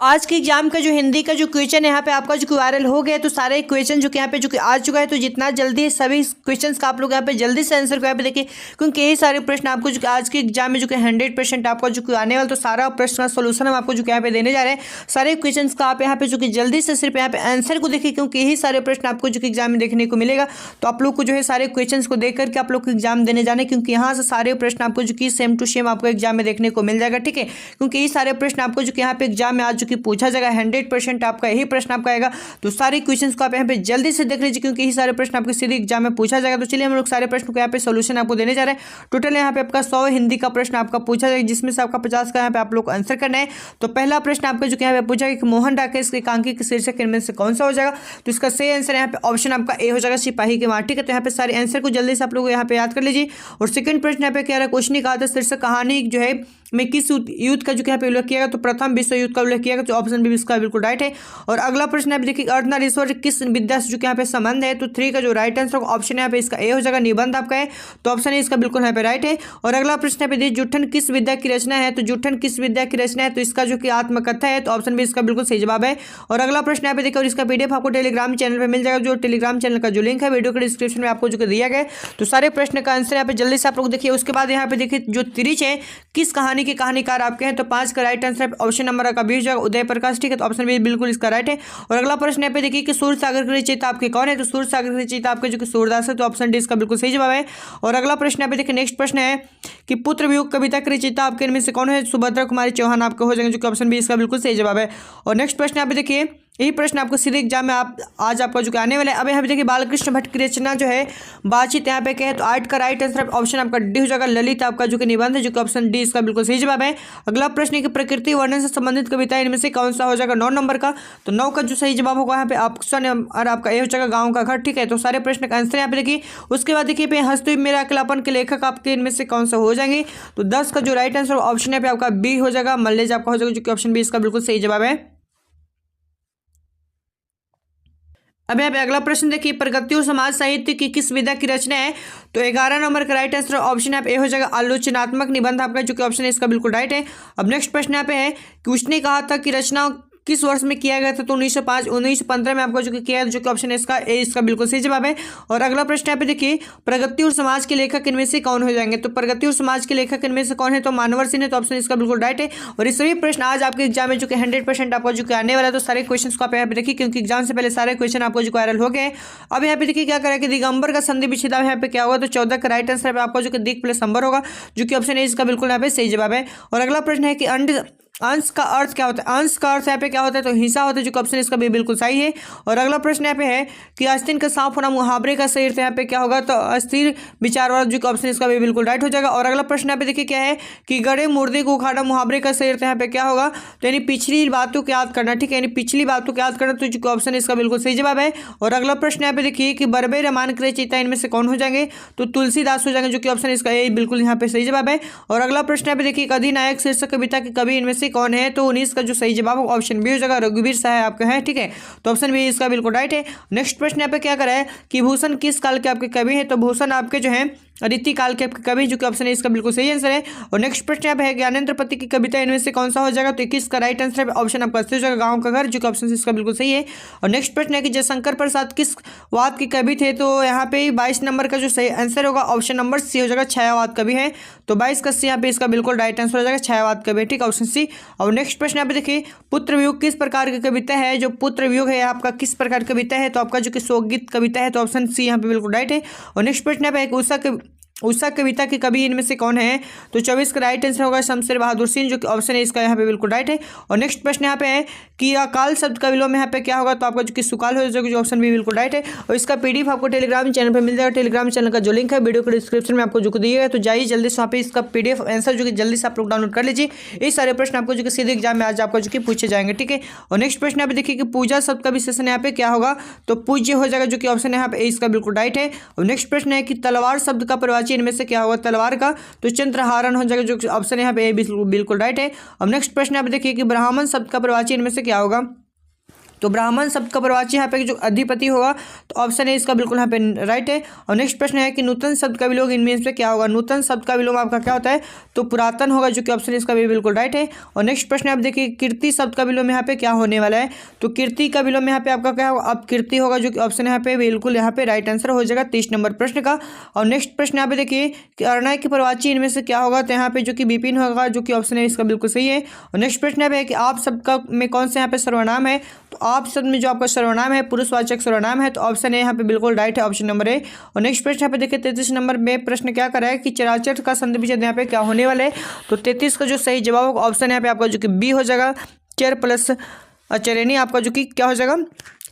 आज के एग्जाम का जो हिंदी का जो क्वेश्चन है यहाँ पे आपका जो वायरल हो गया, तो सारे क्वेश्चन जो कि यहाँ पे जो कि आ चुका है, तो जितना जल्दी सभी क्वेश्चंस का आप लोग यहाँ पे जल्दी से आंसर को यहाँ पे देखिए, क्योंकि यही सारे प्रश्न आपको जो आज के एग्जाम में जो कि 100% आपका जो कि आने वाला, तो सारा प्रश्न का सोल्यूशन हम आपको जो कि यहाँ पे देने जा रहे हैं। सारे क्वेश्चन का आप यहाँ पे जो कि जल्दी से सिर्फ यहाँ पे आंसर को देखिए, क्योंकि यही सारे प्रश्न आपको जो कि एग्जाम में देखने को मिलेगा। तो आप लोग को जो है सारे क्वेश्चन को देख करके आप लोग को एग्जाम देने जाने, क्योंकि यहाँ से सारे प्रश्न आपको जो कि सेम टू सेम आपको एग्जाम में देखने को मिल जाएगा। ठीक है, क्योंकि यही सारे प्रश्न आपको जो कि यहाँ पे एग्जाम में आज जो कि पूछा जाएगा, 100% आपका यही प्रश्न आपका आएगा। तो सारे क्वेश्चंस को आप यहाँ पे जल्दी से देख लीजिए, क्योंकि यही सारे प्रश्न आपके सीधे एग्जाम में पूछा जाएगा। तो चलिए हम लोग सारे प्रश्न को यहाँ पे सोल्यूशन आपको देने जा रहे हैं। टोटल यहाँ पे आपका 100 हिंदी का प्रश्न आपका पूछा जाएगा, जिसमें से आपका 50 का यहाँ पे आप लोग को आंसर करना है। तो पहला प्रश्न आपका जो यहाँ पे पूछा कि मोहन राकेश के एकांकी के शीर्षक इनमें से कौन सा हो जाएगा। तो इसका सही आंसर यहाँ पे ऑप्शन आपका ए हो जाएगा, सिपाही के माटी का। तो यहाँ पे सारे आंसर को जल्दी से आप लोग यहाँ पे याद कर लीजिए। और सेकंड प्रश्न यहाँ पे क्या रहा, क्वेश्चन कहा था शीर्षक कहानी जो है में किस युद्ध का जो यहाँ पे उल्लेख किया गया, तो प्रथम विश्व युद्ध का उल्लेख किया गया। तो ऑप्शन बी इसका बिल्कुल राइट है। और अगला प्रश्न आप देखिए, अर्धनारीश्वर किस विद्या से जो यहाँ पे संबंध है। तो 3 का जो राइट आंसर ऑप्शन यहाँ पे इसका ए हो जाएगा, निबंध आपका है। तो ऑप्शन ए इसका बिल्कुल यहाँ पे राइट है। और अगला प्रश्न यहाँ पे देखिए, जुठन किस विद्या की रचना है। तो जुठन किस विद्या की रचना है, तो इसका जो कि आत्मकथा है। तो ऑप्शन बी इसका बिल्कुल सही जवाब है। और अगला प्रश्न यहाँ पे देखिए, और इसका पीडीएफ आपको टेलीग्राम चैनल पर मिल जाएगा। जो टेलीग्राम चैनल का जो लिंक है वीडियो के डिस्क्रिप्शन में आपको जो दिया गया है। तो सारे प्रश्न का आंसर यहाँ पे जल्दी से आप लोग देखिए। उसके बाद यहाँ पे देखिए, जो तिरिच है किस कहानी के कहानीकार आपके हैं। तो 5 का राइट आंसर ऑप्शन नंबर का 20 जाएगा, उदय प्रकाश। ठीक है, तो ऑप्शन बी बिल्कुल इसका राइट है। और अगला प्रश्न यहाँ पे देखिए कि सूर्य सागर के रचयिता आपके कौन है। तो सूर्य सागर के रचयिता आपके जो कि सूरदास है। तो ऑप्शन डी इसका बिल्कुल सही जवाब है। और अगला प्रश्न यहाँ पे देखिए, नेक्स्ट प्रश्न है कि पुत्र वियोग कविता के रचयिता आपके इनमें से कौन है। सुभद्रा कुमारी चौहान आपके हो जाएंगे, जो कि ऑप्शन बी इसका बिल्कुल सही जवाब है। और नेक्स्ट प्रश्न यहाँ पे देखिए, यही प्रश्न आपको सीधे एग्जाम में आज आपका जो कि आने वाला है। अब यहाँ पे देखिए, बालकृष्ण भट्ट की रचना जो है बातचीत यहाँ पे क्या है। तो 8 का राइट आंसर ऑप्शन आपका डी हो जाएगा, ललित आपका जो कि निबंध है, जो कि ऑप्शन डी इसका बिल्कुल सही जवाब है। अगला प्रश्न है कि प्रकृति वर्णन से संबंधित कविता इनमें से कौन सा हो जाएगा, 9 नंबर का। तो 9 का जो सही जवाब होगा यहाँ पे ऑप्शन और आपका ए हो जाएगा, गाँव का घर। ठीक है, तो सारे प्रश्न का आंसर यहाँ पे देखिए। उसके बाद देखिए, हस्तु मेरा अकेलापन के लेखक आपके इनमें से कौन सा हो जाएंगे। तो 10 का जो राइट आंसर ऑप्शन है पे आपका बी हो जाएगा, मल्लेज आपका हो जाएगा, जो कि ऑप्शन बी इसका बिल्कुल सही जवाब है। अब यहाँ पे अगला प्रश्न देखिए, प्रगतियों समाज साहित्य की किस विधा की रचना है। तो 11 नंबर का राइट आंसर ऑप्शन यहाँ पे ए हो जाएगा, आलोचनात्मक निबंध आपका, जो कि ऑप्शन है इसका बिल्कुल राइट है। अब नेक्स्ट प्रश्न यहाँ पे है कि उसने कहा था कि रचना किस वर्ष में किया गया था। तो 1905 1915 में आपको जो कि किया है, जो कि ऑप्शन है इसका ए इसका बिल्कुल सही जवाब है। और अगला प्रश्न यहाँ पे देखिए, प्रगति और समाज के लेखक इनमें से कौन हो जाएंगे। तो प्रगति और समाज के लेखक इनमें से कौन है। तो मानवर सिंह है, तो ऑप्शन इसका बिल्कुल राइट है। और ये सभी प्रश्न आज आपके एग्जाम में जो कि 100% आपको जो कि आने वाला है। तो सारे क्वेश्चन को आप यहाँ पे देखिए, क्योंकि एग्जाम से पहले सारे क्वेश्चन आपको जो वायरल हो गए। अब यहाँ पे देखिए क्या करें कि दिगंबर का संधि विच्छेदन यहाँ पे क्या होगा। तो 14 का राइट आंसर आपको जो कि दिग प्लस अंबर होगा, जो कि ऑप्शन है इसका बिल्कुल यहाँ पे सही जवाब है। और अगला प्रश्न है कि अंश का अर्थ क्या होता है। अंश का अर्थ यहाँ पे क्या होता है। तो हिस्सा होता है, जो कि ऑप्शन इसका भी बिल्कुल सही है। और अगला प्रश्न यहाँ पे है कि आस्तीन का साफ होना मुहावरे का सही अर्थ यहाँ पे क्या होगा। तो अस्थिर विचार वाला, जो कि ऑप्शन इसका भी बिल्कुल राइट हो जाएगा। और अगला प्रश्न यहाँ पे देखिए क्या है कि गड़े मुर्दे को उखाड़ा मुहावरे का सही अर्थ यहाँ पे क्या होगा। तो यानी पिछली बातों को याद करना। ठीक है, यानी पिछली बातों को याद करना, तो जो कि ऑप्शन इसका बिल्कुल सही जवाब है। और अगला प्रश्न यहाँ पे देखिए कि बरबे रामायण के रचयिता इनमें से कौन हो जाएंगे। तो तुलसीदास हो जाएंगे, जो कि ऑप्शन इसका ए बिल्कुल यहाँ पे सही जवाब है। और अगला प्रश्न यहाँ पे देखिए, अधिनायक शीर्षक कविता के कवि इनमें से कौन है। तो इसका जो सही जवाब होगा ऑप्शन बी हो जाएगा, रघुवीर साहब आपका है। ठीक है, तो ऑप्शन बी इसका बिल्कुल राइट है। नेक्स्ट प्रश्न यहाँ पे क्या करा है कि भूषण किस काल के आपके कवि हैं। तो भूषण आपके जो है रीति काल के आपके कवि, जो कि ऑप्शन है इसका बिल्कुल सही आंसर है। और नेक्स्ट प्रश्न यहाँ पे है ज्ञानेंद्र पति की कविता इनमें से कौन सा हो जाएगा। तो 21 का राइट आंसर है ऑप्शन आपका सही हो जाएगा, गाँव का घर, जो कि ऑप्शन इसका बिल्कुल सही है। और नेक्स्ट प्रश्न है कि जयशंकर प्रसाद किस वाद के कवि थे। तो यहाँ पे 22 नंबर का जो सही आंसर होगा ऑप्शन नंबर सी हो जाएगा, छायावाद कवि है। तो 22 का सी यहाँ पे इसका बिल्कुल राइट आंसर हो जाएगा, छायावाद कवि। ठीक है, ऑप्शन सी। और नेक्स्ट प्रश्न यहाँ पे देखिए, पुत्र वियोग किस प्रकार की कविता है। जो पुत्र वियोग है आपका किस प्रकार की कविता है। तो आपका जो कि शोकगीत कविता है। तो ऑप्शन सी यहाँ पे बिल्कुल राइट है। और नेक्स्ट प्रश्न यहाँ पे उषा कविता के कवि इनमें से कौन है। तो 24 का राइट आंसर होगा शमशेर बहादुर सिंह, जो कि ऑप्शन है इसका यहाँ पे बिल्कुल राइट है। और नेक्स्ट प्रश्न यहाँ पे है कि अकाल शब्द का विलोम यहाँ पे क्या होगा। तो आपका जो कि सुकाल हो जाएगा, जो ऑप्शन भी बिल्कुल राइट है। और इसका पीडीएफ आपको टेलीग्राम चैनल पर मिल जाएगा। टेलीग्राम चैनल का जो लिंक है वीडियो के डिस्क्रिप्शन में आपको जो दिया है। तो जाइए जल्दी से वहाँ पे इसका पीडीएफ आंसर जो कि जल्दी से आप लोग डाउनलोड कर लीजिए। ये सारे प्रश्न आपको जो कि सीधे एग्जाम में आज आपको जो कि पूछे जाएंगे। ठीक है, और नेक्स्ट प्रश्न यहाँ पे देखिए कि पूजा शब्द का विशेषण यहाँ पे क्या होगा। तो पूज्य हो जाएगा, जो कि ऑप्शन है यहाँ पे इसका बिल्कुल राइट है। और नेक्स्ट प्रश्न है कि तलवार शब्द का प्रवाची इनमें से क्या होगा तलवार का। तो चंद्रहारण हो जाएगा, जो ऑप्शन यहाँ पे बिल्कुल राइट है। अब नेक्स्ट प्रश्न यहाँ पे देखिए कि ब्राह्मण शब्द का प्रवाची इनमें से क्या होगा। तो ब्राह्मण शब्द का प्रवाची यहाँ पे जो अधिपति होगा तो ऑप्शन ए इसका बिल्कुल यहाँ पे राइट है। और नेक्स्ट प्रश्न है कि नूतन शब्द का विलोम इनमें से क्या होगा। नूतन शब्द का विलोम आपका क्या होता है, तो पुरातन होगा, जो कि ऑप्शन इसका भी बिल्कुल राइट है। और नेक्स्ट प्रश्न आप देखिए कीर्ति शब्द का विलोम यहाँ पे क्या होने वाला है, तो कीर्ति का विलोम यहाँ पे आपका क्या होगा, अब कीर्ति होगा, जो कि ऑप्शन यहाँ पे बिल्कुल यहाँ पे राइट आंसर हो जाएगा 30 नंबर प्रश्न का। और नेक्स्ट प्रश्न यहाँ पे देखिए कि अरण्य की प्रवाची इनमें से क्या होगा, तो यहाँ पे जो कि विपिन होगा, जो कि ऑप्शन है इसका बिल्कुल सही है। और नेक्स्ट प्रश्न यहाँ पे है कि आप शब्द का में कौन से यहाँ पे सर्वनाम है, तो आप शब्द में जो आपका सर्वनाम है पुरुषवाचक सर्वनाम है, तो ऑप्शन ए यहाँ पे बिल्कुल राइट है, ऑप्शन नंबर ए। और नेक्स्ट प्रश्न यहाँ पे देखिए 33 नंबर में प्रश्न क्या कर रहा है कि चराचर का संधि विच्छेद यहाँ पे क्या होने वाला है, तो 33 का जो सही जवाब होगा ऑप्शन यहाँ पे आपका जो कि बी हो जाएगा, चर प्लस अचरेनी आपका जो कि क्या हो जाएगा,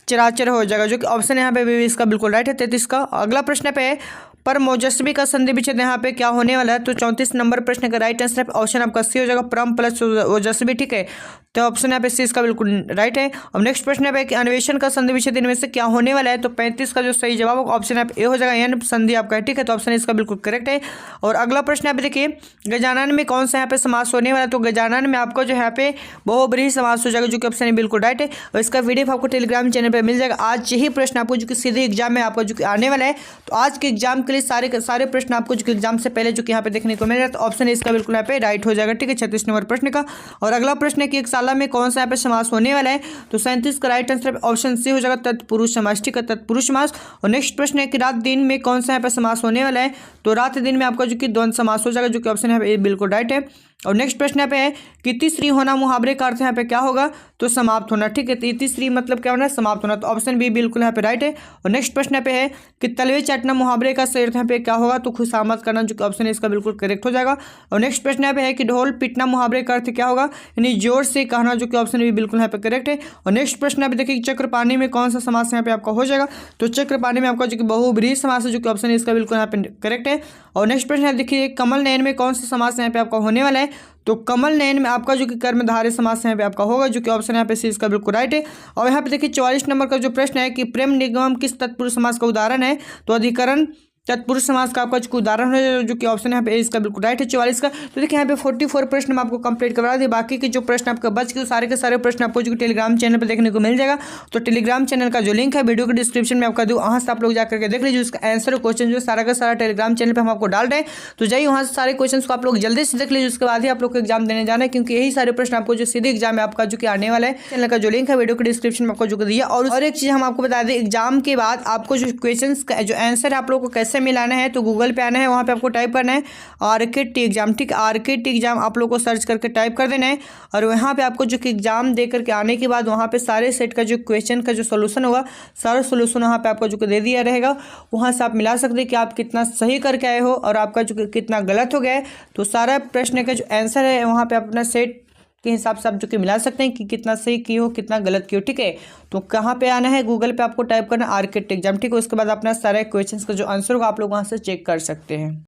चराचर हो जाएगा, जो कि ऑप्शन यहाँ पे भी इसका बिल्कुल राइट है 33 का। अगला प्रश्न पे है पर मोजस्वी का संधि विच्छेद यहाँ पे क्या होने वाला है, तो 34 नंबर प्रश्न का राइट आंसर ऑप्शन आपका सी हो जाएगा, परम प्लस ओजस्वी, ठीक है, तो ऑप्शन यहाँ पे सी इसका बिल्कुल राइट है। अब नेक्स्ट प्रश्न है कि अन्वेषण का संधि विच्छेद इनमें से क्या होने वाला है, तो 35 का जो सही जवाब होगा ऑप्शन यहाँ पे ए हो जाएगा, एन संधि आपका है, ठीक है, तो ऑप्शन इसका बिल्कुल करेक्ट है। और अगला प्रश्न यहाँ पे देखिए गजानन में कौन सा यहाँ पे समास होने वाला है, तो गजानन में आपको जो यहाँ पे बहुब्रीहि समास हो जाएगा, जो कि ऑप्शन बिल्कुल राइट है। और इसका वीडियो आपको टेलीग्राम चैनल पर मिल जाएगा। आज यही प्रश्न आपको जो कि सीधे एग्जाम में आपको जो कि आने वाला है, तो आज के एग्जाम के लिए सारे प्रश्न आपको जो कि एग्जाम से पहले जो कि यहाँ पे देखने को मिल रहा है, तो ऑप्शन इसका बिल्कुल यहाँ पे राइट हो जाएगा, ठीक है, 36 नंबर प्रश्न का। और अगला प्रश्न है कि एक साला में कौन सा यहाँ पे समास होने वाला है, तो 37 का राइट आंसर ऑप्शन सी हो जाएगा, तत्पुरुष समास, ठीक है, तत्पुरुष समास। और नेक्स्ट प्रश्न है कि रात दिन में कौन सा यहाँ पे समास होने वाला है, तो रात दिन में आपका जो कि द्वंद्व समास हो जाएगा, जो कि ऑप्शन यहाँ पे बिल्कुल राइट है। और नेक्स्ट प्रश्न यहाँ पे है कि इतिश्री होना मुहावरे का अर्थ यहाँ पे क्या होगा, तो समाप्त होना, ठीक है, तो इतिश्री मतलब क्या होना, समाप्त होना, तो ऑप्शन बी बिल्कुल यहाँ पे राइट है। और नेक्स्ट प्रश्न यहाँ पे है कि तलवे चाटना मुहावरे का सही अर्थ यहाँ पे क्या होगा, तो खुशामद करना, जो कि ऑप्शन इसका बिल्कुल करेक्ट हो जाएगा। और नेक्स्ट प्रश्न यहाँ पे है कि ढोल पीटना मुहावरे का अर्थ क्या होगा, यानी जोर से कहना, जो कि ऑप्शन भी बिल्कुल यहाँ पे करेक्ट है। और नेक्स्ट प्रश्न यहाँ पे देखिए चक्र पानी में कौन सा समास यहाँ पे आपका हो जाएगा, तो चक्र पानी में आपका जो कि बहुब्रीहि समास है, जो कि ऑप्शन इसका बिल्कुल यहाँ पे करेक्ट है। और नेक्स्ट प्रश्न यहाँ देखिए कमल नयन में कौन सा समास यहाँ पे आपका होने वाला है, तो कमल नयन में आपका जो कि कर्मधारय समास यहाँ पे आपका होगा, जो कि ऑप्शन यहाँ पे सी इसका बिल्कुल राइट है। और यहाँ पे देखिए 44 नंबर का जो प्रश्न है कि प्रेम निगम किस तत्पुरुष समास का उदाहरण है, तो अधिकरण तत्पुरुष समास का आपका जो उदाहरण है, जो कि ऑप्शन यहाँ पे इसका बिल्कुल राइट है 44 का। तो देखिए यहाँ पे 44 प्रश्न हम आपको कंप्लीट करवा दिए, बाकी के जो प्रश्न आपका बच गए सारे के सारे प्रश्न आपको जो टेलीग्राम चैनल पर देखने को मिल जाएगा। तो टेलीग्राम चैनल का जो लिंक है वीडियो के डिस्क्रिप्शन में आपका दूँ, वहाँ से आप लोग जाकर के देख लीजिए, उसका आंसर क्वेश्चन जो सारा का सारा टेलीग्राम चैनल पर हम आपको डाल रहे हैं, तो जाइए वहाँ से सारे क्वेश्चन को आप लोग जल्दी से देख लीजिए, उसके बाद ही आप लोग को एग्जाम देने जाना है, क्योंकि यही सारे प्रश्न आपको जो सीधे एग्जाम में आपका जो कि आने वाला है। चैनल का जो लिंक है वीडियो के डिस्क्रिप्शन में आपको जो दिया। और एक चीज़ हम आपको बता दें, एग्जाम के बाद आपको जो क्वेश्चन का जो आंसर है आप लोग को कैसे मिलाना है, तो गूगल पे आना है, वहाँ पे आपको टाइप करना है आरकेटी एग्जाम, ठीक, आरकेटी एग्जाम आप लोग को सर्च करके टाइप कर देना है। और वहाँ पे आपको जो कि एग्जाम दे करके आने के बाद वहाँ पे सारे सेट का जो क्वेश्चन का जो सोल्यूशन होगा, सारा सोल्यूशन वहाँ पे आपको जो दे दिया रहेगा, वहाँ से आप मिला सकते हैं कि आप कितना सही करके आए हो और आपका जो कितना गलत हो गया है। तो सारा प्रश्न का जो आंसर है वहाँ पे अपना सेट के हिसाब से आप जो कि मिला सकते हैं कि कितना सही किए हो कितना गलत किए हो, ठीक है। तो कहाँ पे आना है, गूगल पे आपको टाइप करना आरकेटी एग्जाम, ठीक है, उसके बाद अपना सारे क्वेश्चंस का जो आंसर होगा आप लोग वहाँ से चेक कर सकते हैं।